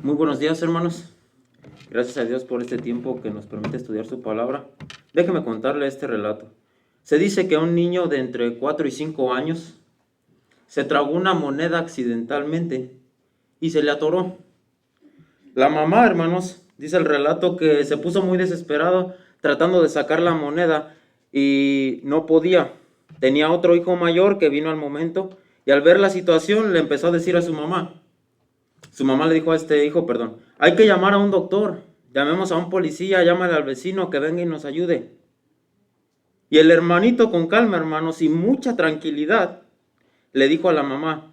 Muy buenos días, hermanos. Gracias a Dios por este tiempo que nos permite estudiar su palabra. Déjeme contarle este relato. Se dice que un niño de entre 4 y 5 años se tragó una moneda accidentalmente y se le atoró. La mamá, hermanos, dice el relato que se puso muy desesperado tratando de sacar la moneda y no podía. Tenía otro hijo mayor que vino al momento y al ver la situación le empezó a decir a su mamá. Su mamá le dijo a este hijo, hay que llamar a un doctor, llamemos a un policía, llámale al vecino que venga y nos ayude. Y el hermanito con calma, hermanos, y mucha tranquilidad, le dijo a la mamá,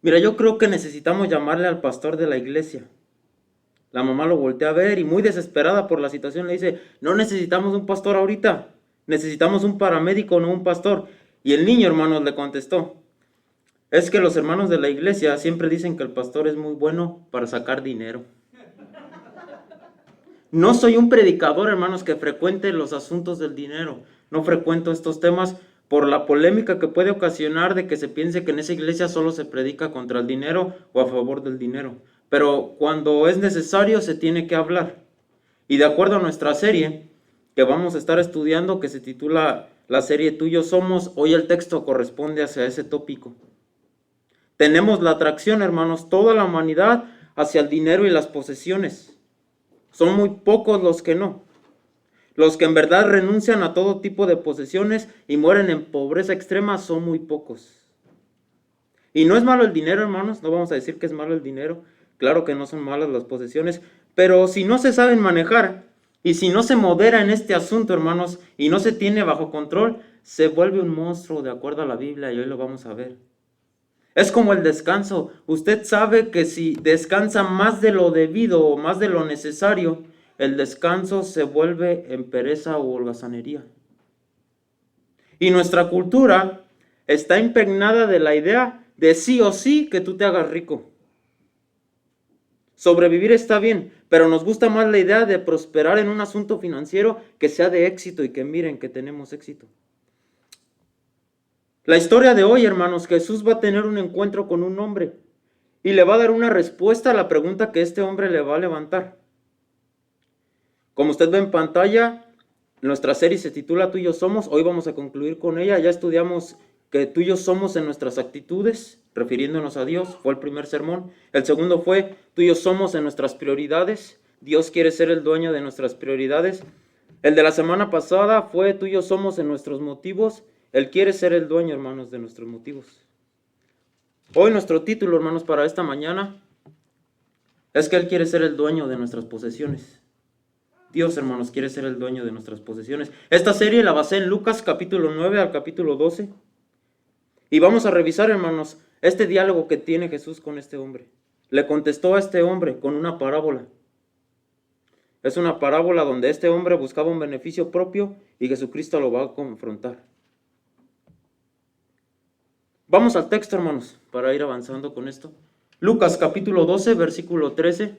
mira, yo creo que necesitamos llamarle al pastor de la iglesia. La mamá lo voltea a ver y muy desesperada por la situación le dice, no necesitamos un pastor ahorita, necesitamos un paramédico, no un pastor. Y el niño, hermanos, le contestó, es que los hermanos de la iglesia siempre dicen que el pastor es muy bueno para sacar dinero. No soy un predicador, hermanos, que frecuente los asuntos del dinero. No frecuento estos temas por la polémica que puede ocasionar de que se piense que en esa iglesia solo se predica contra el dinero o a favor del dinero. Pero cuando es necesario se tiene que hablar. Y de acuerdo a nuestra serie que vamos a estar estudiando, que se titula la serie Tú y yo somos, hoy el texto corresponde hacia ese tópico. Tenemos la atracción, hermanos, toda la humanidad hacia el dinero y las posesiones. Son muy pocos los que no. Los que en verdad renuncian a todo tipo de posesiones y mueren en pobreza extrema son muy pocos. Y no es malo el dinero, hermanos, no vamos a decir que es malo el dinero. Claro que no son malas las posesiones, pero si no se saben manejar y si no se modera en este asunto, hermanos, y no se tiene bajo control, se vuelve un monstruo de acuerdo a la Biblia y hoy lo vamos a ver. Es como el descanso. Usted sabe que si descansa más de lo debido o más de lo necesario, el descanso se vuelve en pereza o holgazanería. Y nuestra cultura está impregnada de la idea de sí o sí que tú te hagas rico. Sobrevivir está bien, pero nos gusta más la idea de prosperar en un asunto financiero que sea de éxito y que miren que tenemos éxito. La historia de hoy, hermanos, Jesús va a tener un encuentro con un hombre y le va a dar una respuesta a la pregunta que este hombre le va a levantar. Como usted ve en pantalla, nuestra serie se titula Tú y yo somos. Hoy vamos a concluir con ella. Ya estudiamos que tú y yo somos en nuestras actitudes, refiriéndonos a Dios. Fue el primer sermón. El segundo fue tú y yo somos en nuestras prioridades. Dios quiere ser el dueño de nuestras prioridades. El de la semana pasada fue tú y yo somos en nuestros motivos. Él quiere ser el dueño, hermanos, de nuestros motivos. Hoy nuestro título, hermanos, para esta mañana es que Él quiere ser el dueño de nuestras posesiones. Dios, hermanos, quiere ser el dueño de nuestras posesiones. Esta serie la basé en Lucas capítulo 9 al capítulo 12. Y vamos a revisar, hermanos, este diálogo que tiene Jesús con este hombre. Le contestó a este hombre con una parábola. Es una parábola donde este hombre buscaba un beneficio propio y Jesucristo lo va a confrontar. Vamos al texto, hermanos, para ir avanzando con esto. Lucas capítulo 12, versículo 13.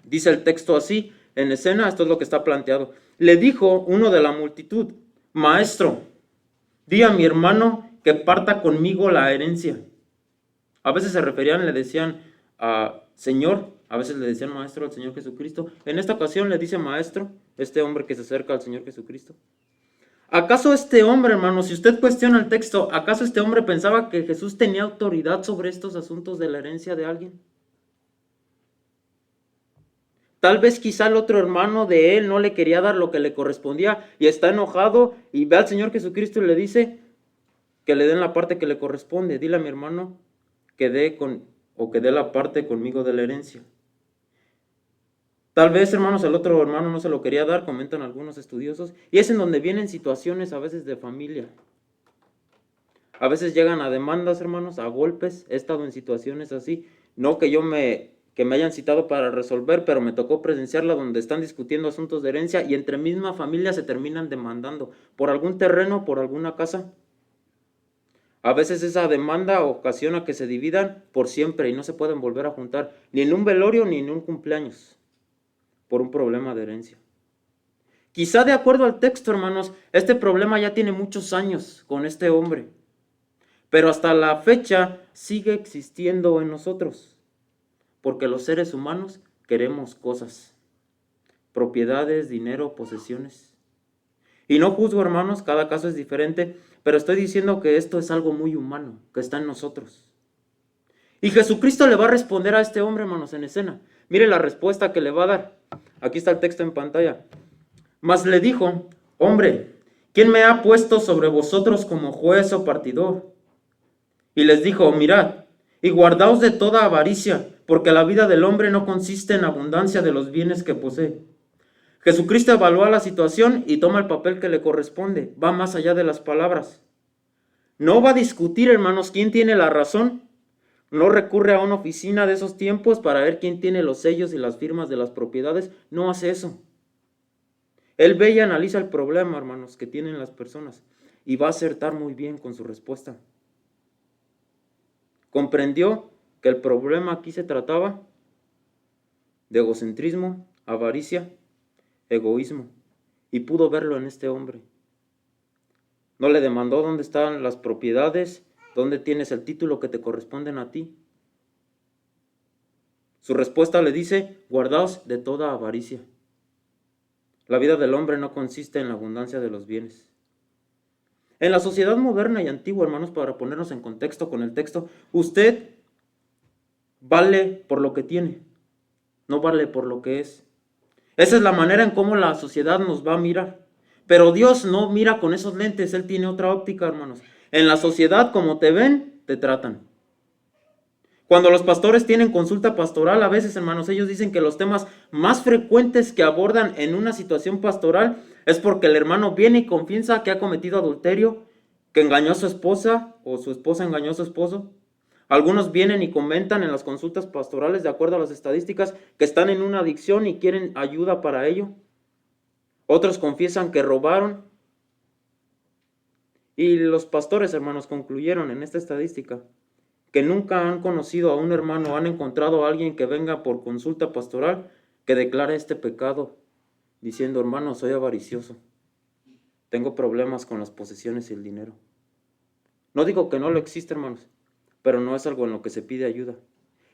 Dice el texto así, en escena, esto es lo que está planteado. Le dijo uno de la multitud, maestro, di a mi hermano que parta conmigo la herencia. A veces se referían, le decían Señor, a veces le decían maestro al Señor Jesucristo. En esta ocasión le dice maestro, este hombre que se acerca al Señor Jesucristo. ¿Acaso este hombre, hermano, si usted cuestiona el texto, acaso este hombre pensaba que Jesús tenía autoridad sobre estos asuntos de la herencia de alguien? Tal vez quizá el otro hermano de él no le quería dar lo que le correspondía y está enojado y ve al Señor Jesucristo y le dice que le den la parte que le corresponde. Dile a mi hermano que dé la parte conmigo de la herencia. Tal vez, hermanos, el otro hermano no se lo quería dar, comentan algunos estudiosos, y es en donde vienen situaciones a veces de familia. A veces llegan a demandas, hermanos, a golpes. He estado en situaciones así, no que me hayan citado para resolver, pero me tocó presenciarla donde están discutiendo asuntos de herencia y entre misma familia se terminan demandando por algún terreno, por alguna casa. A veces esa demanda ocasiona que se dividan por siempre y no se pueden volver a juntar, ni en un velorio ni en un cumpleaños, por un problema de herencia. Quizá de acuerdo al texto, hermanos, este problema ya tiene muchos años con este hombre, pero hasta la fecha sigue existiendo en nosotros. porque los seres humanos queremos cosas, propiedades, dinero, posesiones. Y no juzgo, hermanos, cada caso es diferente, pero estoy diciendo que esto es algo muy humano, que está en nosotros. Y Jesucristo le va a responder a este hombre, hermanos, en escena. Mire la respuesta que le va a dar. Aquí está el texto en pantalla. Mas le dijo: hombre, ¿quién me ha puesto sobre vosotros como juez o partidor? Y les dijo: mirad, y guardaos de toda avaricia, porque la vida del hombre no consiste en abundancia de los bienes que posee. Jesucristo evalúa la situación y toma el papel que le corresponde. Va más allá de las palabras. No va a discutir, hermanos, quién tiene la razón. No recurre a una oficina de esos tiempos para ver quién tiene los sellos y las firmas de las propiedades. No hace eso. Él ve y analiza el problema, hermanos, que tienen las personas, y va a acertar muy bien con su respuesta. Comprendió que el problema aquí se trataba de egocentrismo, avaricia, egoísmo, y pudo verlo en este hombre. No le demandó dónde están las propiedades, dónde tienes el título que te corresponden a ti. Su respuesta le dice: guardaos de toda avaricia. La vida del hombre no consiste en la abundancia de los bienes. En la sociedad moderna y antigua, hermanos, para ponernos en contexto con el texto, usted vale por lo que tiene, no vale por lo que es. Esa es la manera en cómo la sociedad nos va a mirar. Pero Dios no mira con esos lentes, Él tiene otra óptica, hermanos. En la sociedad, como te ven, te tratan. Cuando los pastores tienen consulta pastoral, a veces, hermanos, ellos dicen que los temas más frecuentes que abordan en una situación pastoral es porque el hermano viene y confiesa que ha cometido adulterio, que engañó a su esposa o su esposa engañó a su esposo. Algunos vienen y comentan en las consultas pastorales, de acuerdo a las estadísticas, que están en una adicción y quieren ayuda para ello. Otros confiesan que robaron. Y los pastores, hermanos, concluyeron en esta estadística que nunca han conocido a un hermano, han encontrado a alguien que venga por consulta pastoral que declare este pecado, diciendo: hermano, soy avaricioso, tengo problemas con las posesiones y el dinero. No digo que no lo existe, hermanos, pero no es algo en lo que se pide ayuda.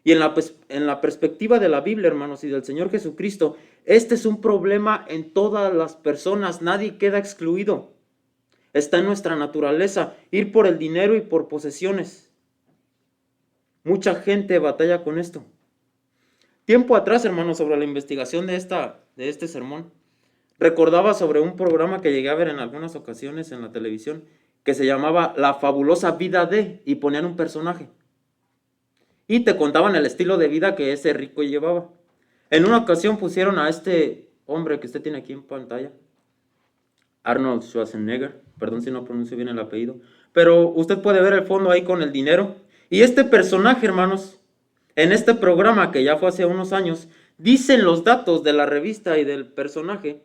Y en la perspectiva de la Biblia, hermanos, y del Señor Jesucristo, este es un problema en todas las personas, nadie queda excluido. Está en nuestra naturaleza ir por el dinero y por posesiones. Mucha gente batalla con esto. Tiempo atrás, hermanos, sobre la investigación de este sermón, recordaba sobre un programa que llegué a ver en algunas ocasiones en la televisión, que se llamaba La fabulosa vida de, y ponían un personaje. Y te contaban el estilo de vida que ese rico llevaba. En una ocasión pusieron a este hombre que usted tiene aquí en pantalla, Arnold Schwarzenegger, perdón si no pronuncio bien el apellido, pero usted puede ver el fondo ahí con el dinero. Y este personaje, hermanos, en este programa que ya fue hace unos años, dicen los datos de la revista y del personaje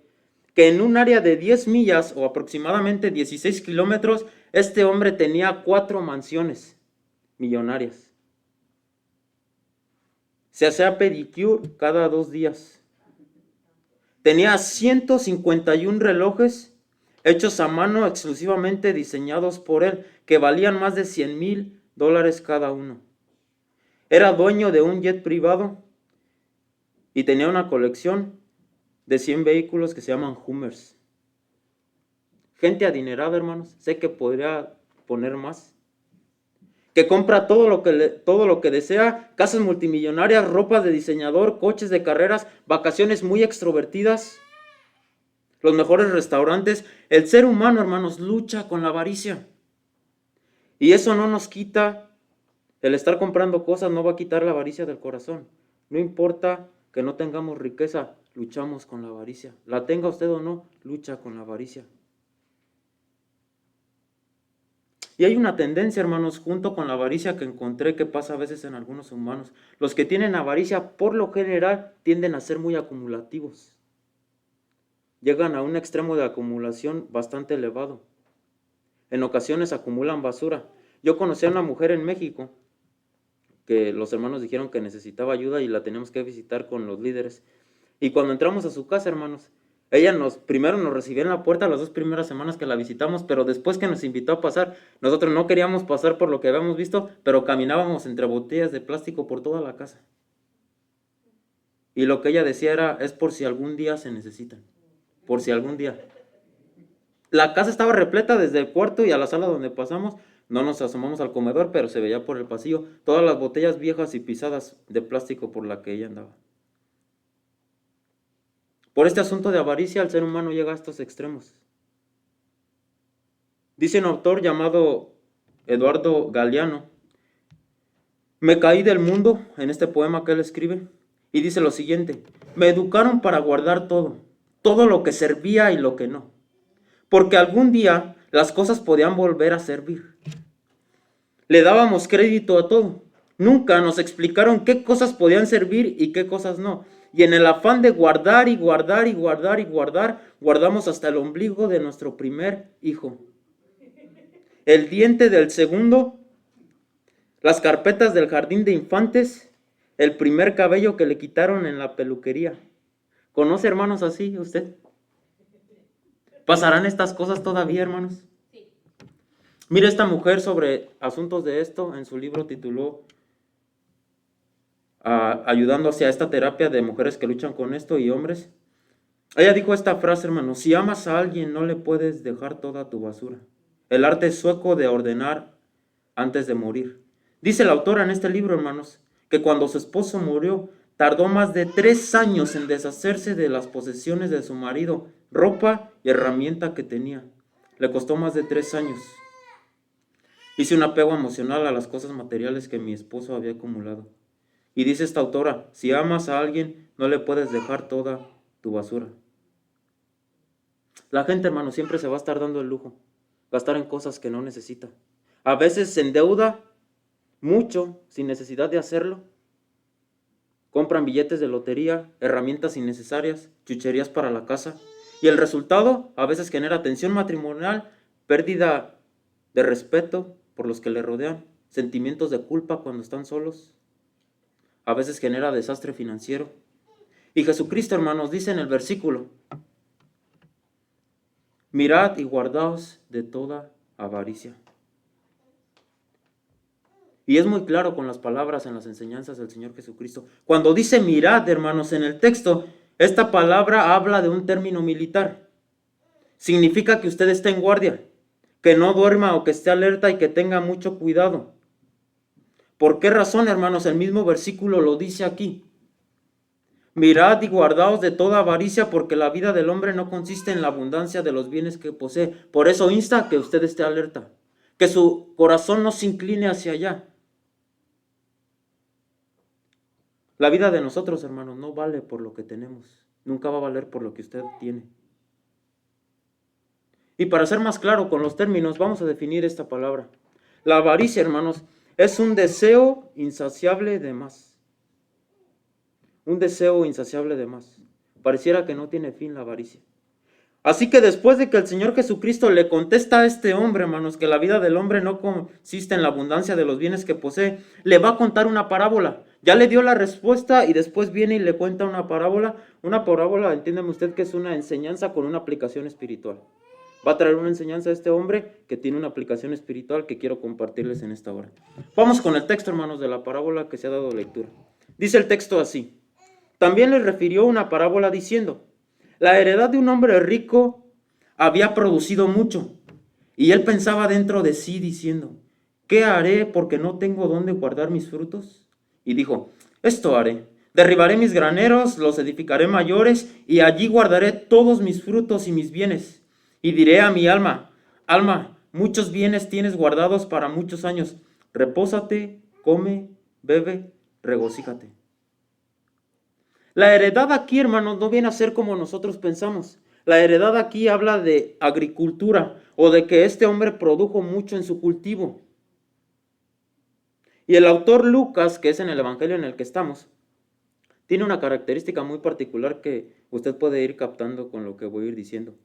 que en un área de 10 millas o aproximadamente 16 kilómetros, este hombre tenía 4 mansiones millonarias. Se hacía pedicure cada 2 días. Tenía 151 relojes hechos a mano, exclusivamente diseñados por él, que valían más de $100,000 cada uno. Era dueño de un jet privado y tenía una colección de 100 vehículos que se llaman Hummers. Gente adinerada, hermanos, sé que podría poner más, que compra todo lo que desea, casas multimillonarias, ropa de diseñador, coches de carreras, vacaciones muy extrovertidas, los mejores restaurantes. El ser humano, hermanos, lucha con la avaricia. Y eso no nos quita, el estar comprando cosas no va a quitar la avaricia del corazón. No importa que no tengamos riqueza, luchamos con la avaricia. La tenga usted o no, lucha con la avaricia. Y hay una tendencia, hermanos, junto con la avaricia que encontré que pasa a veces en algunos humanos. Los que tienen avaricia, por lo general, tienden a ser muy acumulativos. Llegan a un extremo de acumulación bastante elevado. En ocasiones acumulan basura. Yo conocí a una mujer en México que los hermanos dijeron que necesitaba ayuda y la teníamos que visitar con los líderes. Y cuando entramos a su casa, hermanos, ella primero nos recibió en la puerta las 2 primeras semanas que la visitamos, pero después que nos invitó a pasar, nosotros no queríamos pasar por lo que habíamos visto, pero caminábamos entre botellas de plástico por toda la casa. Y lo que ella decía era, es por si algún día se necesitan, por si algún día. La casa estaba repleta desde el cuarto y a la sala donde pasamos. No nos asomamos al comedor, pero se veía por el pasillo todas las botellas viejas y pisadas de plástico por la que ella andaba. Por este asunto de avaricia, el ser humano llega a estos extremos. Dice un autor llamado Eduardo Galeano, me caí del mundo en este poema que él escribe y dice lo siguiente, me educaron para guardar todo, todo lo que servía y lo que no, porque algún día las cosas podían volver a servir. Le dábamos crédito a todo, nunca nos explicaron qué cosas podían servir y qué cosas no. Y en el afán de guardar y guardar y guardar y guardar, guardamos hasta el ombligo de nuestro primer hijo, el diente del segundo, las carpetas del jardín de infantes, el primer cabello que le quitaron en la peluquería. ¿Conoce hermanos así usted? ¿Pasarán estas cosas todavía, hermanos? Sí. Mire, esta mujer sobre asuntos de esto, en su libro tituló Ayudando hacia esta terapia de mujeres que luchan con esto y hombres. Ella dijo esta frase, hermanos, si amas a alguien no le puedes dejar toda tu basura. El arte sueco de ordenar antes de morir. Dice la autora en este libro, hermanos, que cuando su esposo murió, tardó más de 3 años en deshacerse de las posesiones de su marido, ropa y herramienta que tenía. Le costó más de 3 años. Hice un apego emocional a las cosas materiales que mi esposo había acumulado. Y dice esta autora, si amas a alguien, no le puedes dejar toda tu basura. La gente, hermano, siempre se va a estar dando el lujo, gastar en cosas que no necesita. A veces se endeuda mucho sin necesidad de hacerlo. Compran billetes de lotería, herramientas innecesarias, chucherías para la casa. Y el resultado a veces genera tensión matrimonial, pérdida de respeto por los que le rodean, sentimientos de culpa cuando están solos. A veces genera desastre financiero. Y Jesucristo, hermanos, dice en el versículo, mirad y guardaos de toda avaricia. Y es muy claro con las palabras en las enseñanzas del Señor Jesucristo. Cuando dice mirad, hermanos, en el texto, esta palabra habla de un término militar. Significa que usted esté en guardia, que no duerma o que esté alerta y que tenga mucho cuidado. ¿Por qué razón, hermanos? El mismo versículo lo dice aquí. Mirad y guardaos de toda avaricia, porque la vida del hombre no consiste en la abundancia de los bienes que posee. Por eso insta a que usted esté alerta, que su corazón no se incline hacia allá. La vida de nosotros, hermanos, no vale por lo que tenemos. Nunca va a valer por lo que usted tiene. Y para ser más claro con los términos, vamos a definir esta palabra. La avaricia, hermanos, es un deseo insaciable de más. Un deseo insaciable de más. Pareciera que no tiene fin la avaricia. Así que después de que el Señor Jesucristo le contesta a este hombre, hermanos, que la vida del hombre no consiste en la abundancia de los bienes que posee, le va a contar una parábola. Ya le dio la respuesta y después viene y le cuenta una parábola. Una parábola, entiéndame usted que es una enseñanza con una aplicación espiritual. Va a traer una enseñanza a este hombre que tiene una aplicación espiritual que quiero compartirles en esta hora. Vamos con el texto, hermanos, de la parábola que se ha dado lectura. Dice el texto así. También les refirió una parábola diciendo, la heredad de un hombre rico había producido mucho, y él pensaba dentro de sí diciendo, ¿qué haré porque no tengo dónde guardar mis frutos? Y dijo, esto haré, derribaré mis graneros, los edificaré mayores, y allí guardaré todos mis frutos y mis bienes. Y diré a mi alma, alma, muchos bienes tienes guardados para muchos años, repósate, come, bebe, regocíjate. La heredad aquí, hermanos, no viene a ser como nosotros pensamos. La heredad aquí habla de agricultura o de que este hombre produjo mucho en su cultivo. Y el autor Lucas, que es en el evangelio en el que estamos, tiene una característica muy particular que usted puede ir captando con lo que voy a ir diciendo.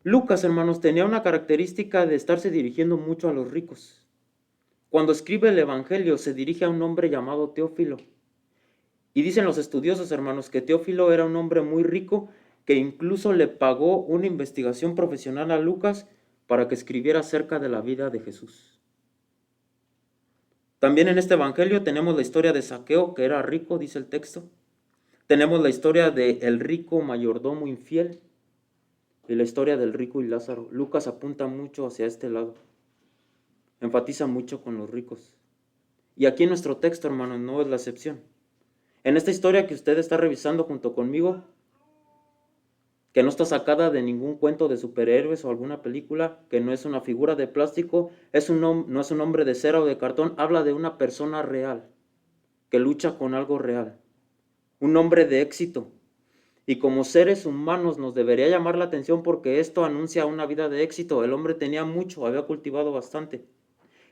Lucas, hermanos, tenía una característica de estarse dirigiendo mucho a los ricos. Cuando escribe el evangelio se dirige a un hombre llamado Teófilo. Y dicen los estudiosos, hermanos, que Teófilo era un hombre muy rico que incluso le pagó una investigación profesional a Lucas para que escribiera acerca de la vida de Jesús. También en este evangelio tenemos la historia de Zaqueo, que era rico, dice el texto. tenemos la historia del rico mayordomo infiel y la historia del rico y Lázaro. Lucas apunta mucho hacia este lado, enfatiza mucho con los ricos. Y aquí en nuestro texto, hermanos, no es la excepción. En esta historia que usted está revisando junto conmigo, que no está sacada de ningún cuento de superhéroes o alguna película, que no es una figura de plástico, no es un hombre de cera o de cartón, habla de una persona real, que lucha con algo real, un hombre de éxito. Y como seres humanos nos debería llamar la atención porque esto anuncia una vida de éxito. El hombre tenía mucho, había cultivado bastante.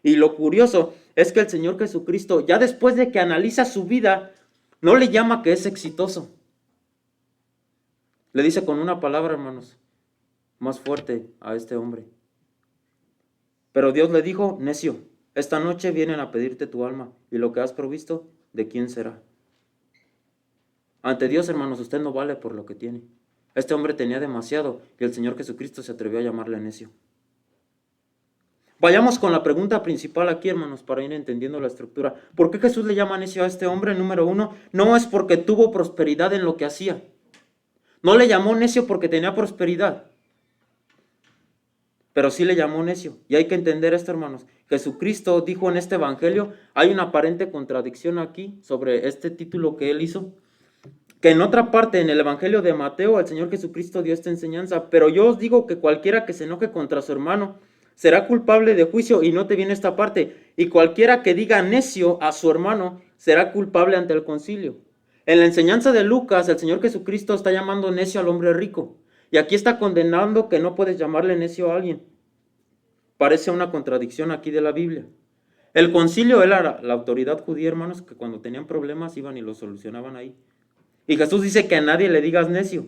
Y lo curioso es que el Señor Jesucristo, ya después de que analiza su vida, no le llama que es exitoso. Le dice con una palabra, hermanos, más fuerte a este hombre. Pero Dios le dijo, necio, esta noche vienen a pedirte tu alma, y lo que has provisto, ¿de quién será? Ante Dios, hermanos, usted no vale por lo que tiene. Este hombre tenía demasiado, y el Señor Jesucristo se atrevió a llamarle necio. Vayamos con la pregunta principal aquí, hermanos, para ir entendiendo la estructura. ¿Por qué Jesús le llama necio a este hombre? Número uno, no es porque tuvo prosperidad en lo que hacía. No le llamó necio porque tenía prosperidad, pero sí le llamó necio. Y hay que entender esto, hermanos. Jesucristo dijo en este evangelio, hay una aparente contradicción aquí sobre este título que él hizo, que en otra parte, en el evangelio de Mateo, el Señor Jesucristo dio esta enseñanza, pero yo os digo que cualquiera que se enoje contra su hermano será culpable de juicio, y note bien esta parte, y cualquiera que diga necio a su hermano será culpable ante el concilio. En la enseñanza de Lucas, el Señor Jesucristo está llamando necio al hombre rico, y aquí está condenando que no puedes llamarle necio a alguien. Parece una contradicción aquí de la Biblia. El concilio era la autoridad judía, hermanos, que cuando tenían problemas iban y lo solucionaban ahí. Y Jesús dice que a nadie le digas necio,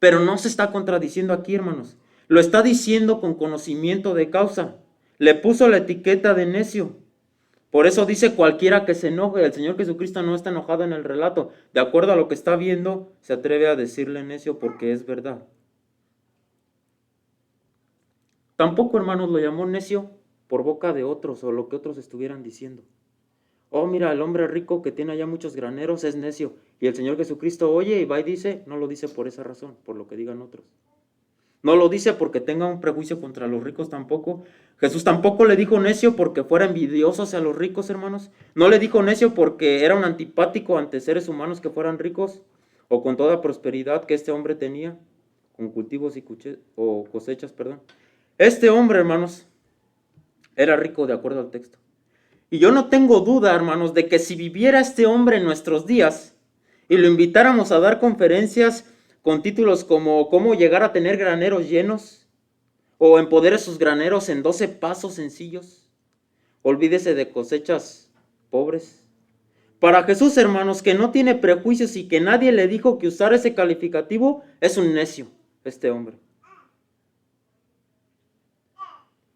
pero no se está contradiciendo aquí, hermanos. Lo está diciendo con conocimiento de causa. Le puso la etiqueta de necio. Por eso dice cualquiera que se enoje. El Señor Jesucristo no está enojado en el relato. De acuerdo a lo que está viendo, se atreve a decirle necio porque es verdad. Tampoco, hermanos, lo llamó necio por boca de otros o lo que otros estuvieran diciendo. Oh, mira, el hombre rico que tiene allá muchos graneros es necio. Y el Señor Jesucristo oye y va y dice, no lo dice por esa razón, por lo que digan otros. No lo dice porque tenga un prejuicio contra los ricos tampoco. Jesús tampoco le dijo necio porque fuera envidioso hacia los ricos, hermanos. No le dijo necio porque era un antipático ante seres humanos que fueran ricos o con toda prosperidad que este hombre tenía, con cultivos y cosechas, perdón. Este hombre, hermanos, era rico de acuerdo al texto. Y yo no tengo duda, hermanos, de que si viviera este hombre en nuestros días y lo invitáramos a dar conferencias con títulos como cómo llegar a tener graneros llenos o empodere sus graneros en 12 pasos sencillos, olvídese de cosechas pobres. Para Jesús, hermanos, que no tiene prejuicios y que nadie le dijo que usar ese calificativo, es un necio este hombre.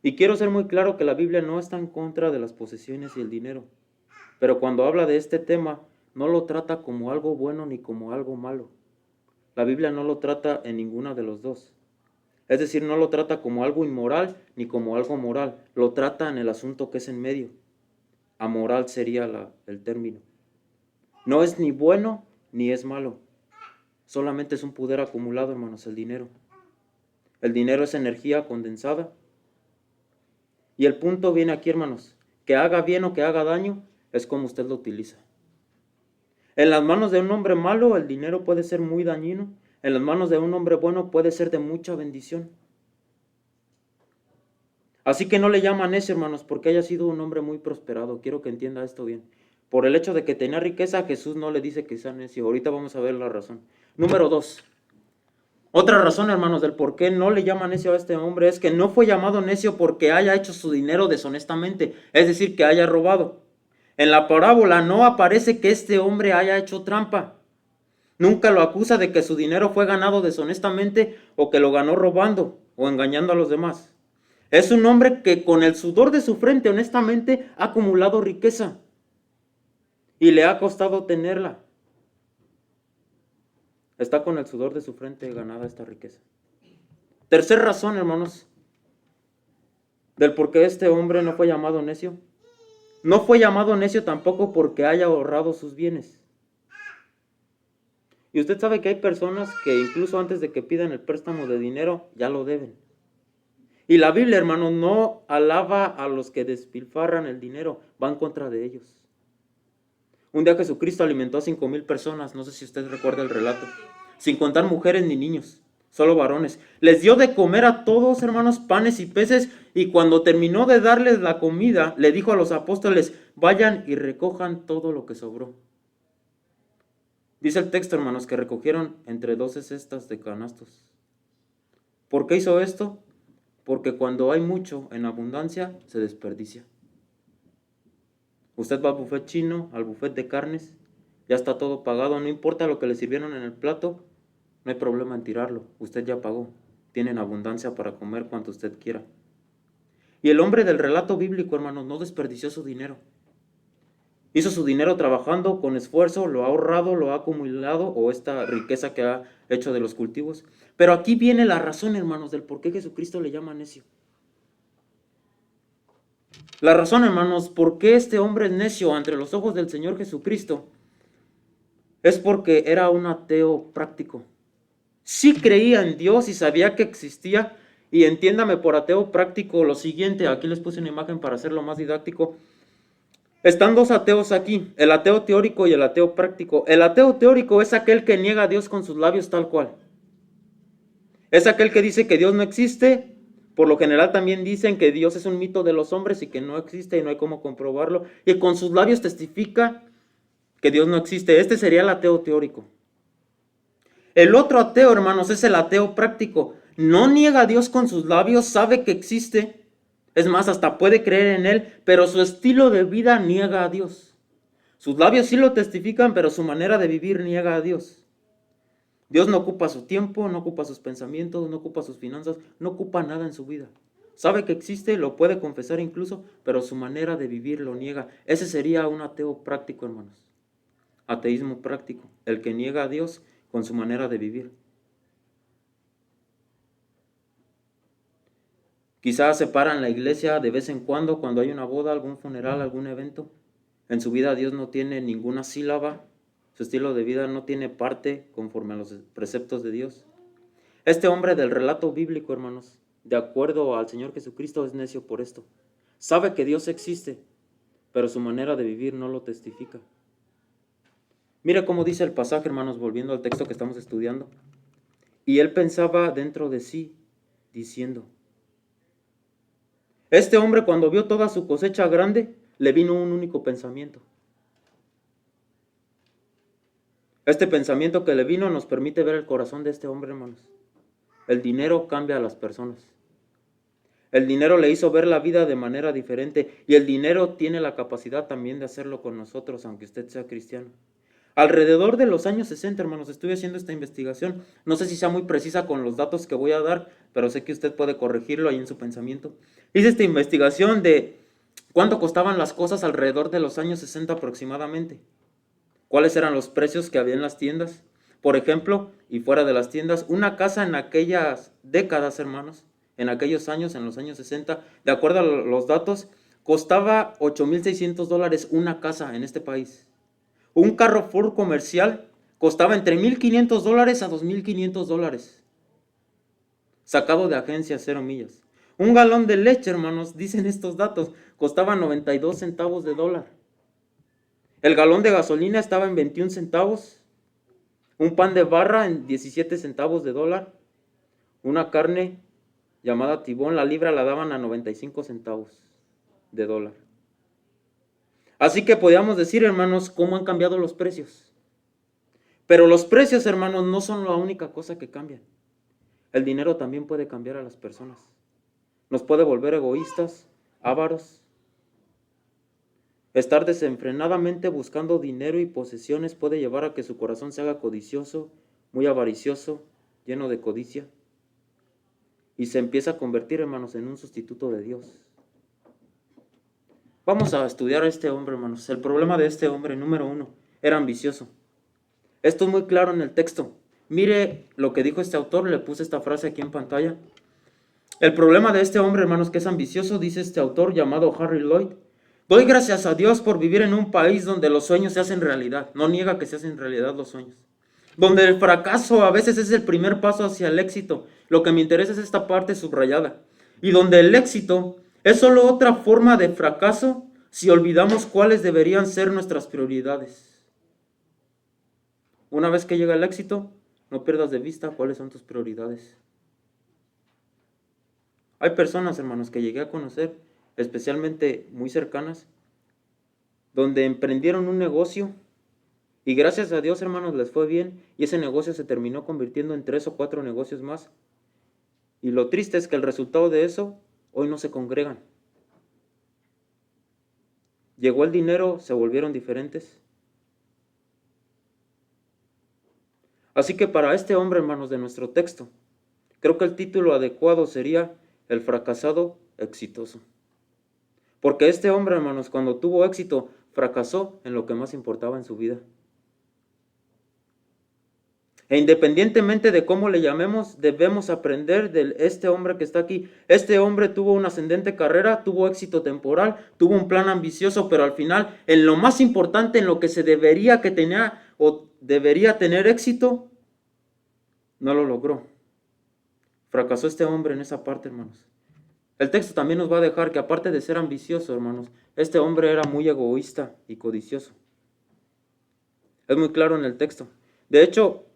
Y quiero ser muy claro que la Biblia no está en contra de las posesiones y el dinero, pero cuando habla de este tema, no lo trata como algo bueno ni como algo malo. La Biblia no lo trata en ninguna de los dos. Es decir, no lo trata como algo inmoral ni como algo moral, lo trata en el asunto que es en medio. Amoral sería el término. No es ni bueno ni es malo, solamente es un poder acumulado, hermanos, el dinero. El dinero es energía condensada. Y el punto viene aquí, hermanos, que haga bien o que haga daño, es como usted lo utiliza. En las manos de un hombre malo, el dinero puede ser muy dañino. En las manos de un hombre bueno, puede ser de mucha bendición. Así que no le llama necio, hermanos, porque haya sido un hombre muy prosperado. Quiero que entienda esto bien. Por el hecho de que tenía riqueza, Jesús no le dice que sea necio. Ahorita vamos a ver la razón. Número 2. Otra razón, hermanos, del por qué no le llama necio a este hombre es que no fue llamado necio porque haya hecho su dinero deshonestamente, es decir, que haya robado. En la parábola no aparece que este hombre haya hecho trampa. Nunca lo acusa de que su dinero fue ganado deshonestamente o que lo ganó robando o engañando a los demás. Es un hombre que con el sudor de su frente honestamente ha acumulado riqueza y le ha costado tenerla. Está con el sudor de su frente ganada esta riqueza. Tercera razón, hermanos, del por qué este hombre no fue llamado necio. No fue llamado necio tampoco porque haya ahorrado sus bienes. Y usted sabe que hay personas que incluso antes de que pidan el préstamo de dinero, ya lo deben. Y la Biblia, hermano, no alaba a los que despilfarran el dinero, va en contra de ellos. Un día Jesucristo alimentó a 5,000 personas, no sé si usted recuerda el relato, sin contar mujeres ni niños, solo varones. Les dio de comer a todos, hermanos, panes y peces, y cuando terminó de darles la comida, le dijo a los apóstoles, vayan y recojan todo lo que sobró. Dice el texto, hermanos, que recogieron entre 12 cestas de canastos. ¿Por qué hizo esto? Porque cuando hay mucho en abundancia, se desperdicia. Usted va al buffet chino, al buffet de carnes, ya está todo pagado, no importa lo que le sirvieron en el plato, no hay problema en tirarlo, usted ya pagó, tienen abundancia para comer cuanto usted quiera. Y el hombre del relato bíblico, hermanos, no desperdició su dinero. Hizo su dinero trabajando con esfuerzo, lo ha ahorrado, lo ha acumulado, o esta riqueza que ha hecho de los cultivos. Pero aquí viene la razón, hermanos, del por qué Jesucristo le llama necio. La razón, hermanos, por qué este hombre es necio ante los ojos del Señor Jesucristo es porque era un ateo práctico. Sí creía en Dios y sabía que existía, y entiéndame por ateo práctico lo siguiente, aquí les puse una imagen para hacerlo más didáctico. Están dos ateos aquí, el ateo teórico y el ateo práctico. El ateo teórico es aquel que niega a Dios con sus labios tal cual. Es aquel que dice que Dios no existe. Por lo general también dicen que Dios es un mito de los hombres y que no existe y no hay cómo comprobarlo. Y con sus labios testifica que Dios no existe. Este sería el ateo teórico. El otro ateo, hermanos, es el ateo práctico. No niega a Dios con sus labios, sabe que existe. Es más, hasta puede creer en Él, pero su estilo de vida niega a Dios. Sus labios sí lo testifican, pero su manera de vivir niega a Dios. Dios no ocupa su tiempo, no ocupa sus pensamientos, no ocupa sus finanzas, no ocupa nada en su vida. Sabe que existe, lo puede confesar incluso, pero su manera de vivir lo niega. Ese sería un ateo práctico, hermanos. Ateísmo práctico, el que niega a Dios con su manera de vivir. Quizás se para en la iglesia de vez en cuando hay una boda, algún funeral, algún evento. En su vida Dios no tiene ninguna sílaba, su estilo de vida no tiene parte conforme a los preceptos de Dios. Este hombre del relato bíblico, hermanos, de acuerdo al Señor Jesucristo, es necio por esto. Sabe que Dios existe, pero su manera de vivir no lo testifica. Mira cómo dice el pasaje, hermanos, volviendo al texto que estamos estudiando. Y él pensaba dentro de sí, diciendo, este hombre cuando vio toda su cosecha grande, le vino un único pensamiento. Este pensamiento que le vino nos permite ver el corazón de este hombre, hermanos. El dinero cambia a las personas. El dinero le hizo ver la vida de manera diferente y el dinero tiene la capacidad también de hacerlo con nosotros, aunque usted sea cristiano. Alrededor de los años 60, hermanos, estuve haciendo esta investigación. No sé si sea muy precisa con los datos que voy a dar, pero sé que usted puede corregirlo ahí en su pensamiento. Hice esta investigación de cuánto costaban las cosas alrededor de los años 60 aproximadamente. ¿Cuáles eran los precios que había en las tiendas? Por ejemplo, y fuera de las tiendas, una casa en aquellas décadas, hermanos, en aquellos años, en los años 60, de acuerdo a los datos, costaba $8,600 una casa en este país. Un carro Ford comercial costaba entre $1,500 a $2,500, sacado de agencia 0 millas. Un galón de leche, hermanos, dicen estos datos, costaba 92 centavos de dólar. El galón de gasolina estaba en 21 centavos. Un pan de barra en 17 centavos de dólar. Una carne llamada tibón, la libra la daban a 95 centavos de dólar. Así que podríamos decir, hermanos, cómo han cambiado los precios. Pero los precios, hermanos, no son la única cosa que cambian. El dinero también puede cambiar a las personas. Nos puede volver egoístas, ávaros. Estar desenfrenadamente buscando dinero y posesiones puede llevar a que su corazón se haga codicioso, muy avaricioso, lleno de codicia. Y se empieza a convertir, hermanos, en un sustituto de Dios. Vamos a estudiar a este hombre, hermanos. El problema de este hombre, número 1, era ambicioso. Esto es muy claro en el texto. Mire lo que dijo este autor, le puse esta frase aquí en pantalla. El problema de este hombre, hermanos, que es ambicioso, dice este autor llamado Harry Lloyd. Doy gracias a Dios por vivir en un país donde los sueños se hacen realidad. No niega que se hacen realidad los sueños. donde el fracaso a veces es el primer paso hacia el éxito. Lo que me interesa es esta parte subrayada. Y donde el éxito es solo otra forma de fracaso si olvidamos cuáles deberían ser nuestras prioridades. Una vez que llega el éxito, no pierdas de vista cuáles son tus prioridades. Hay personas, hermanos, que llegué a conocer, especialmente muy cercanas, donde emprendieron un negocio y gracias a Dios, hermanos, les fue bien y ese negocio se terminó convirtiendo en 3 o 4 negocios más. Y lo triste es que el resultado de eso, hoy no se congregan. Llegó el dinero, se volvieron diferentes. Así que para este hombre, hermanos, de nuestro texto, creo que el título adecuado sería El fracasado exitoso. Porque este hombre, hermanos, cuando tuvo éxito, fracasó en lo que más importaba en su vida. E independientemente de cómo le llamemos, debemos aprender de este hombre que está aquí. Este hombre tuvo una ascendente carrera, tuvo éxito temporal, tuvo un plan ambicioso, pero al final, en lo más importante, en lo que se debería que tenía o debería tener éxito, no lo logró. Fracasó este hombre en esa parte, hermanos. El texto también nos va a dejar que aparte de ser ambicioso, hermanos, este hombre era muy egoísta y codicioso. Es muy claro en el texto. De hecho,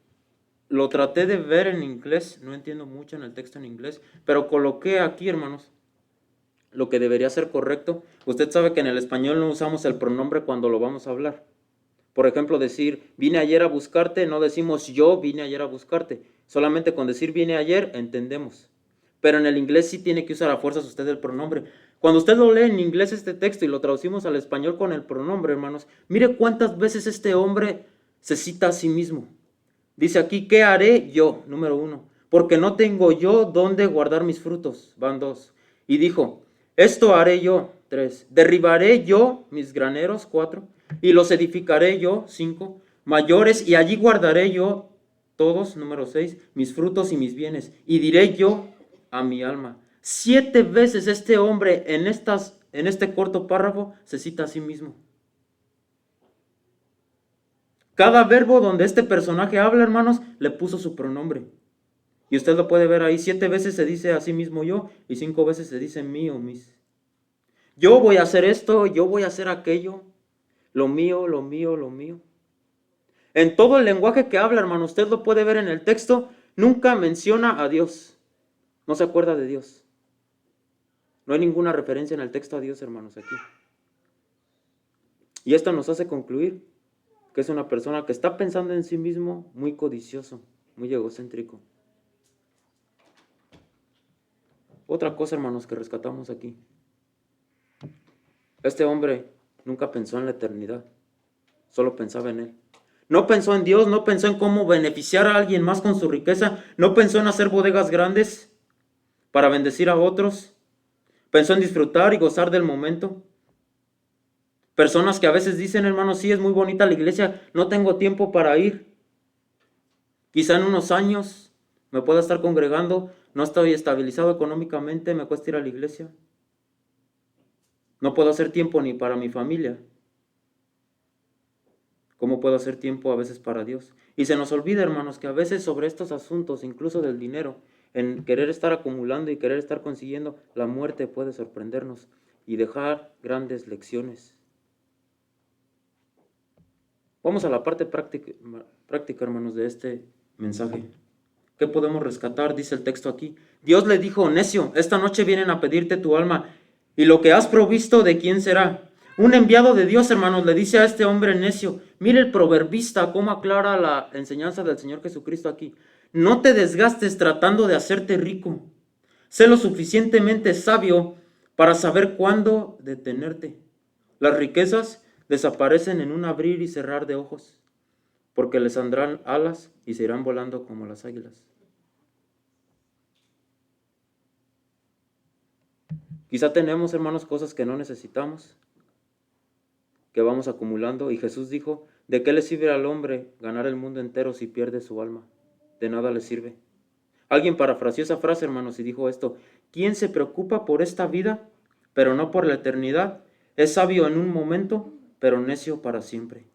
lo traté de ver en inglés, no entiendo mucho en el texto en inglés, pero coloqué aquí, hermanos, lo que debería ser correcto. Usted sabe que en el español no usamos el pronombre cuando lo vamos a hablar. Por ejemplo, decir, vine ayer a buscarte, no decimos yo vine ayer a buscarte. Solamente con decir vine ayer, entendemos. Pero en el inglés sí tiene que usar a fuerzas usted el pronombre. Cuando usted lo lee en inglés este texto y lo traducimos al español con el pronombre, hermanos, mire cuántas veces este hombre se cita a sí mismo. Dice aquí, ¿qué haré yo? Número 1. Porque no tengo yo dónde guardar mis frutos. Van 2. Y dijo, esto haré yo. 3. Derribaré yo mis graneros. 4. Y los edificaré yo. 5. Mayores, y allí guardaré yo todos. Número 6. Mis frutos y mis bienes. Y diré yo a mi alma. 7 veces este hombre en este corto párrafo se cita a sí mismo. Cada verbo donde este personaje habla, hermanos, le puso su pronombre. Y usted lo puede ver ahí. 7 veces se dice a sí mismo yo y 5 veces se dice mío, mis. Yo voy a hacer esto, yo voy a hacer aquello. Lo mío, lo mío, lo mío. En todo el lenguaje que habla, hermano, usted lo puede ver en el texto. Nunca menciona a Dios. No se acuerda de Dios. No hay ninguna referencia en el texto a Dios, hermanos, aquí. Y esto nos hace concluir que es una persona que está pensando en sí mismo, muy codicioso, muy egocéntrico. Otra cosa, hermanos, que rescatamos aquí. Este hombre nunca pensó en la eternidad, solo pensaba en él. No pensó en Dios, no pensó en cómo beneficiar a alguien más con su riqueza, no pensó en hacer bodegas grandes para bendecir a otros. Pensó en disfrutar y gozar del momento. Personas que a veces dicen, hermanos, sí, es muy bonita la iglesia, no tengo tiempo para ir. Quizá en unos años me pueda estar congregando, no estoy estabilizado económicamente, me cuesta ir a la iglesia. No puedo hacer tiempo ni para mi familia. ¿Cómo puedo hacer tiempo a veces para Dios? Y se nos olvida, hermanos, que a veces sobre estos asuntos, incluso del dinero, en querer estar acumulando y querer estar consiguiendo, la muerte puede sorprendernos y dejar grandes lecciones. Vamos a la parte práctica, hermanos, de este mensaje. ¿Qué podemos rescatar? Dice el texto aquí. Dios le dijo, necio, esta noche vienen a pedirte tu alma, y lo que has provisto, ¿de quién será? Un enviado de Dios, hermanos, le dice a este hombre necio. Mire el proverbista, cómo aclara la enseñanza del Señor Jesucristo aquí. No te desgastes tratando de hacerte rico. Sé lo suficientemente sabio para saber cuándo detenerte. Las riquezas desaparecen en un abrir y cerrar de ojos, porque les saldrán alas y se irán volando como las águilas. Quizá tenemos, hermanos, cosas que no necesitamos, que vamos acumulando, y Jesús dijo, ¿de qué le sirve al hombre ganar el mundo entero si pierde su alma? De nada le sirve. Alguien parafraseó esa frase, hermanos, y dijo esto, ¿quién se preocupa por esta vida, pero no por la eternidad? Es sabio en un momento, pero necio para siempre.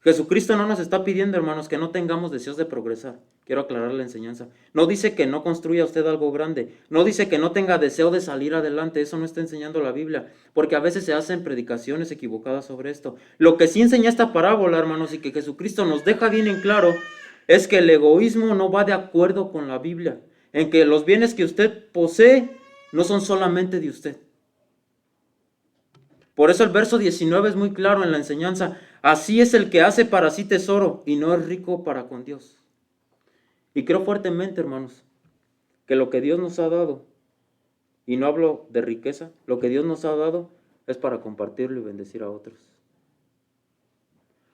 Jesucristo no nos está pidiendo, hermanos, que no tengamos deseos de progresar. Quiero aclarar la enseñanza. No dice que no construya usted algo grande. No dice que no tenga deseo de salir adelante. Eso no está enseñando la Biblia. Porque a veces se hacen predicaciones equivocadas sobre esto. Lo que sí enseña esta parábola, hermanos, y que Jesucristo nos deja bien en claro, es que el egoísmo no va de acuerdo con la Biblia. En que los bienes que usted posee no son solamente de usted. Por eso el verso 19 es muy claro en la enseñanza. Así es el que hace para sí tesoro y no es rico para con Dios. Y creo fuertemente, hermanos, que lo que Dios nos ha dado, y no hablo de riqueza, lo que Dios nos ha dado es para compartirlo y bendecir a otros.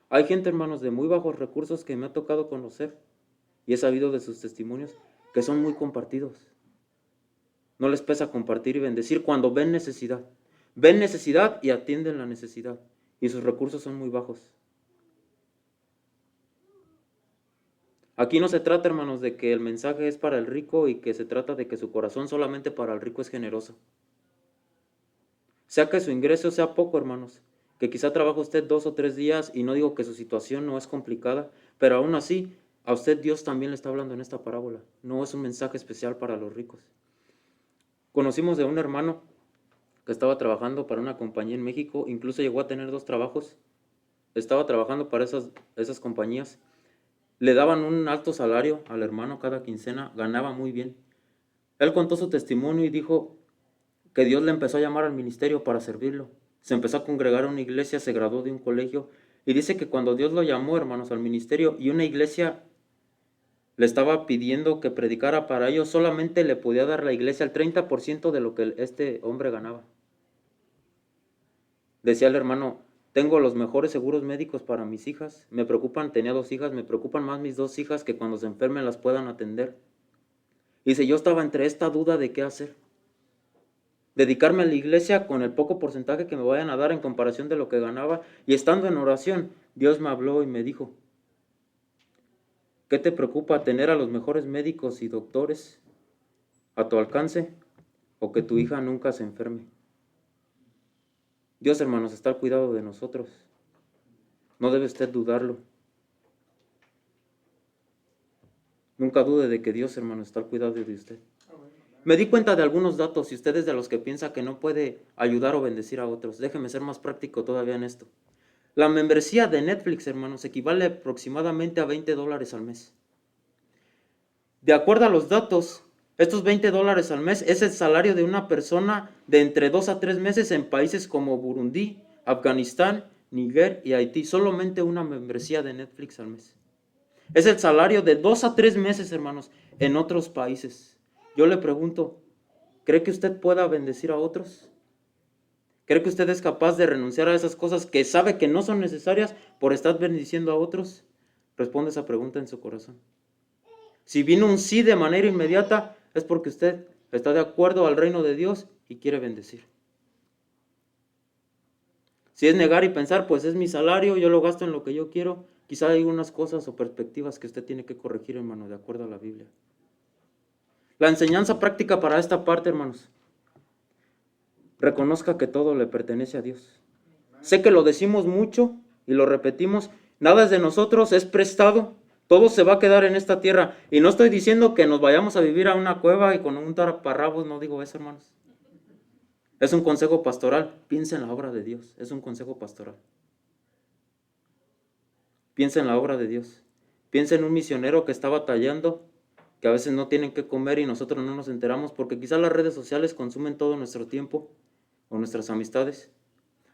Hay gente, hermanos, de muy bajos recursos que me ha tocado conocer y he sabido de sus testimonios que son muy compartidos. No les pesa compartir y bendecir cuando ven necesidad. Ven necesidad y atienden la necesidad. Y sus recursos son muy bajos. Aquí no se trata, hermanos, de que el mensaje es para el rico y que se trata de que su corazón solamente para el rico es generoso. Sea que su ingreso sea poco, hermanos, que quizá trabaja usted 2 o 3 días y no digo que su situación no es complicada, pero aún así, a usted Dios también le está hablando en esta parábola. No es un mensaje especial para los ricos. Conocimos de un hermano que estaba trabajando para una compañía en México, incluso llegó a tener 2 trabajos. Estaba trabajando para esas compañías. Le daban un alto salario al hermano cada quincena, ganaba muy bien. Él contó su testimonio y dijo que Dios le empezó a llamar al ministerio para servirlo. Se empezó a congregar a una iglesia, se graduó de un colegio y dice que cuando Dios lo llamó, hermanos, al ministerio y una iglesia le estaba pidiendo que predicara para ellos, solamente le podía dar la iglesia el 30% de lo que este hombre ganaba. Decía el hermano, tengo los mejores seguros médicos para mis hijas, me preocupan, tenía 2 hijas, me preocupan más mis 2 hijas que cuando se enfermen las puedan atender. Dice, yo estaba entre esta duda de qué hacer. Dedicarme a la iglesia con el poco porcentaje que me vayan a dar en comparación de lo que ganaba. Y estando en oración, Dios me habló y me dijo, ¿qué te preocupa, tener a los mejores médicos y doctores a tu alcance o que tu hija nunca se enferme? Dios, hermanos, está al cuidado de nosotros. No debe usted dudarlo. Nunca dude de que Dios, hermano, está al cuidado de usted. Me di cuenta de algunos datos y usted es de los que piensa que no puede ayudar o bendecir a otros. Déjeme ser más práctico todavía en esto. La membresía de Netflix, hermanos, equivale aproximadamente a $20 al mes. De acuerdo a los datos, estos $20 al mes es el salario de una persona de entre 2 a 3 meses en países como Burundi, Afganistán, Níger y Haití. Solamente una membresía de Netflix al mes. Es el salario de 2 a 3 meses, hermanos, en otros países. Yo le pregunto, ¿cree que usted pueda bendecir a otros? ¿Cree que usted es capaz de renunciar a esas cosas que sabe que no son necesarias por estar bendiciendo a otros? Responde esa pregunta en su corazón. Si vino un sí de manera inmediata, es porque usted está de acuerdo al reino de Dios y quiere bendecir. Si es negar y pensar, pues es mi salario, yo lo gasto en lo que yo quiero, quizá hay unas cosas o perspectivas que usted tiene que corregir, hermano, de acuerdo a la Biblia. La enseñanza práctica para esta parte, hermanos. Reconozca que todo le pertenece a Dios. Sé que lo decimos mucho y lo repetimos. Nada es de nosotros, es prestado. Todo se va a quedar en esta tierra. Y no estoy diciendo que nos vayamos a vivir a una cueva y con un taparrabos, no digo eso, hermanos. Es un consejo pastoral. Piensa en la obra de Dios. Es un consejo pastoral. Piensa en la obra de Dios. Piensa en un misionero que está batallando, que a veces no tienen que comer y nosotros no nos enteramos porque quizás las redes sociales consumen todo nuestro tiempo o nuestras amistades.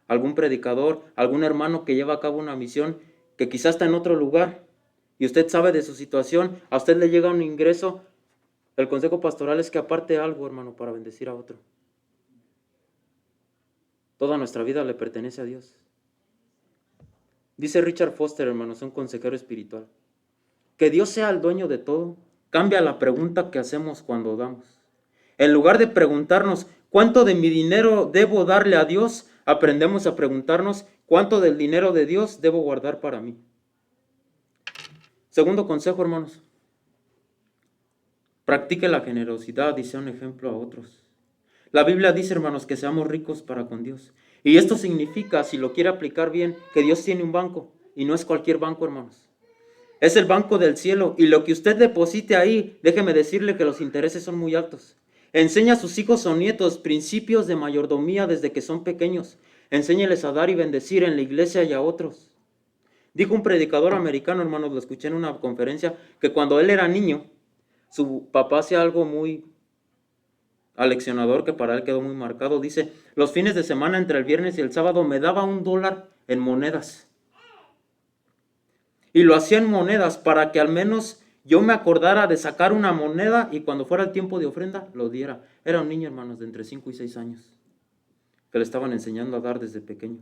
Algún predicador, algún hermano que lleva a cabo una misión que quizás está en otro lugar y usted sabe de su situación, a usted le llega un ingreso. El consejo pastoral es que aparte algo, hermano, para bendecir a otro. Toda nuestra vida le pertenece a Dios. Dice Richard Foster, hermanos, un consejero espiritual, que Dios sea el dueño de todo, cambia la pregunta que hacemos cuando damos. En lugar de preguntarnos, ¿cuánto de mi dinero debo darle a Dios? Aprendemos a preguntarnos, ¿cuánto del dinero de Dios debo guardar para mí? Segundo consejo, hermanos, practique la generosidad y sea un ejemplo a otros. La Biblia dice, hermanos, que seamos ricos para con Dios. Y esto significa, si lo quiere aplicar bien, que Dios tiene un banco. y no es cualquier banco, hermanos. Es el banco del cielo, y lo que usted deposite ahí, déjeme decirle que los intereses son muy altos. Enseña a sus hijos o nietos principios de mayordomía desde que son pequeños. Enséñeles a dar y bendecir en la iglesia y a otros. Dijo un predicador americano, hermanos, lo escuché en una conferencia, que cuando él era niño, su papá hacía algo muy aleccionador que para él quedó muy marcado. Dice, los fines de semana entre el viernes y el sábado me daba $1 en monedas. Y lo hacía en monedas para que al menos yo me acordara de sacar una moneda y cuando fuera el tiempo de ofrenda lo diera. Era un niño, hermanos, de entre 5 y 6 años, que le estaban enseñando a dar desde pequeño.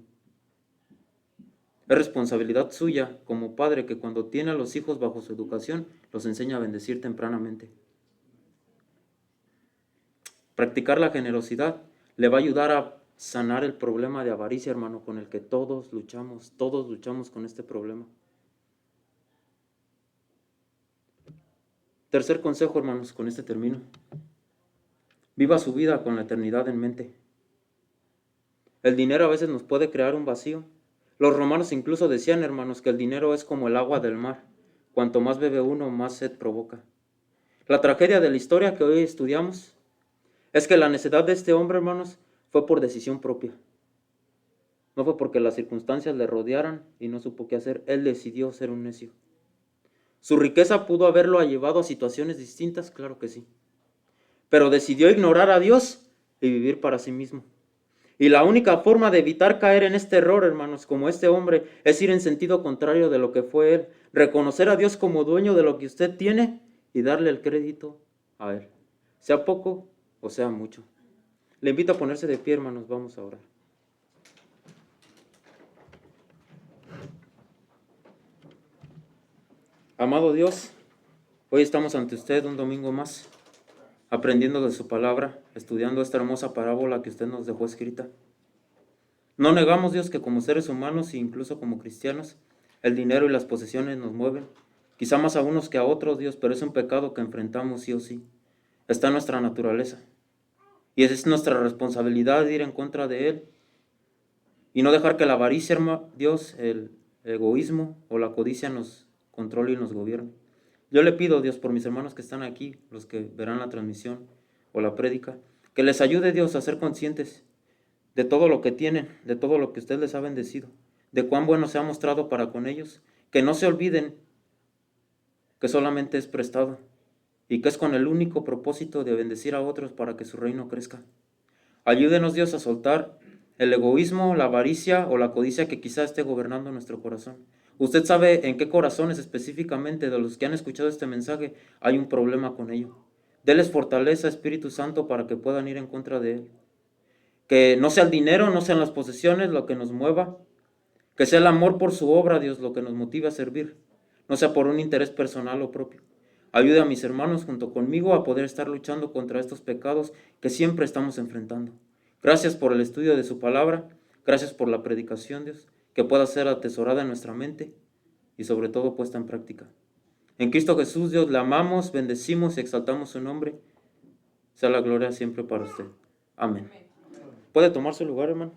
Es responsabilidad suya como padre que cuando tiene a los hijos bajo su educación, los enseña a bendecir tempranamente. Practicar la generosidad le va a ayudar a sanar el problema de avaricia, hermano, con el que todos luchamos con este problema. Tercer consejo, hermanos, con este termino. Viva su vida con la eternidad en mente. El dinero a veces nos puede crear un vacío. Los romanos incluso decían, hermanos, que el dinero es como el agua del mar. Cuanto más bebe uno, más sed provoca. La tragedia de la historia que hoy estudiamos es que la necedad de este hombre, hermanos, fue por decisión propia. No fue porque las circunstancias le rodearan y no supo qué hacer. Él decidió ser un necio. ¿Su riqueza pudo haberlo llevado a situaciones distintas? Claro que sí. Pero decidió ignorar a Dios y vivir para sí mismo. Y la única forma de evitar caer en este error, hermanos, como este hombre, es ir en sentido contrario de lo que fue él. Reconocer a Dios como dueño de lo que usted tiene y darle el crédito a él. Sea poco o sea mucho. Le invito a ponerse de pie, hermanos, vamos a orar. Amado Dios, hoy estamos ante usted un domingo más, aprendiendo de su palabra, estudiando esta hermosa parábola que usted nos dejó escrita. No negamos, Dios, que como seres humanos e incluso como cristianos, el dinero y las posesiones nos mueven, quizá más a unos que a otros, Dios, pero es un pecado que enfrentamos sí o sí. Está en nuestra naturaleza. Y es nuestra responsabilidad ir en contra de él y no dejar que la avaricia, Dios, el egoísmo o la codicia nos controle y nos gobierne. Yo le pido, Dios, por mis hermanos que están aquí, los que verán la transmisión o la prédica, que les ayude, Dios, a ser conscientes de todo lo que tienen, de todo lo que usted les ha bendecido, de cuán bueno se ha mostrado para con ellos, que no se olviden que solamente es prestado y que es con el único propósito de bendecir a otros para que su reino crezca. Ayúdenos, Dios, a soltar el egoísmo, la avaricia o la codicia que quizá esté gobernando nuestro corazón. Usted sabe en qué corazones específicamente de los que han escuchado este mensaje hay un problema con ello. Deles fortaleza, Espíritu Santo, para que puedan ir en contra de él. Que no sea el dinero, no sean las posesiones lo que nos mueva. Que sea el amor por su obra, Dios, lo que nos motive a servir. No sea por un interés personal o propio. Ayude a mis hermanos junto conmigo a poder estar luchando contra estos pecados que siempre estamos enfrentando. Gracias por el estudio de su palabra. Gracias por la predicación, Dios, que pueda ser atesorada en nuestra mente y sobre todo puesta en práctica. En Cristo Jesús, Dios, le amamos, bendecimos y exaltamos su nombre. Sea la gloria siempre para usted. Amén. ¿Puede tomar su lugar, hermano?